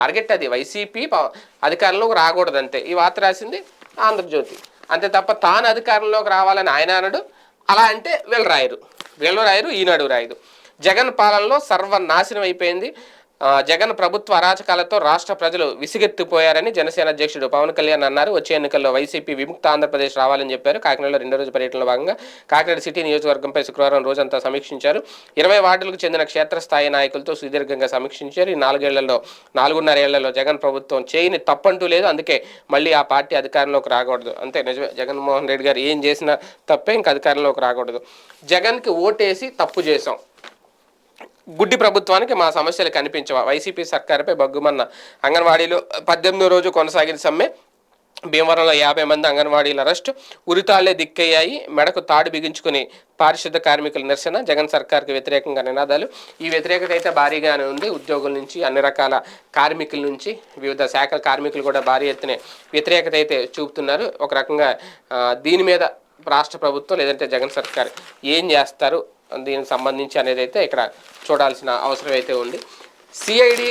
Target అది YCP అధికారంలోకి రాకూడదు అంతే. ఈ వార్త రాసింది ఆంధ్రజ్యోతి అంతే తప్ప తాను అధికారంలోకి రావాలని ఆయన అనడు. అలా అంటే వీళ్ళు రాయరు, ఈనాడు రాయదు. జగన్ పాలనలో సర్వనాశనం అయిపోయింది. జగన్ ప్రభుత్వ అరాచకాలతో రాష్ట్ర ప్రజలు విసిగెత్తిపోయారని జనసేన అధ్యక్షుడు పవన్ కళ్యాణ్ అన్నారు. వచ్చే ఎన్నికల్లో వైసీపీ విముక్త ఆంధ్రప్రదేశ్ రావాలని చెప్పారు. కాకినాడలో 2వ రోజు పర్యటనలో భాగంగా కాకినాడ సిటీ నియోజకవర్గంపై శుక్రవారం రోజంతా సమీక్షించారు. 20 వార్డులకు చెందిన క్షేత్రస్థాయి నాయకులతో సుదీర్ఘంగా సమీక్షించారు. ఈ 4 ఏళ్లలో జగన్ ప్రభుత్వం చేయని తప్పంటూ లేదు. అందుకే మళ్ళీ ఆ పార్టీ అధికారంలోకి రాకూడదు. అంతే నిజమే, జగన్మోహన్ రెడ్డి గారు ఏం చేసినా తప్పే, ఇంక అధికారంలోకి రాకూడదు. జగన్కి ఓటేసి తప్పు చేశాం, గుడ్డి ప్రభుత్వానికి మా సమస్యలు కనిపించవా? వైసీపీ సర్కారుపై బగ్గుమన్న అంగన్వాడీలు 18వ రోజు కొనసాగిన సమ్మె. భీమవరంలో 50 మంది అంగన్వాడీల అరెస్టు. ఉరితాళ్లే దిక్కయ్యాయి. మెడకు తాడు బిగించుకుని పారిశుద్ధ కార్మికుల నిరసన. జగన్ సర్కార్కి వ్యతిరేకంగా నినాదాలు. ఈ వ్యతిరేకత అయితే భారీగానే ఉంది. ఉద్యోగుల నుంచి, అన్ని రకాల కార్మికుల నుంచి, వివిధ శాఖల కార్మికులు కూడా భారీ ఎత్తున వ్యతిరేకత అయితే చూపుతున్నారు. ఒక రకంగా దీని మీద రాష్ట్ర ప్రభుత్వం లేదంటే జగన్ సర్కార్ ఏం చేస్తారు దీనికి సంబంధించి అనేది అయితే ఇక్కడ చూడాల్సిన అవసరం అయితే ఉంది. సిఐడి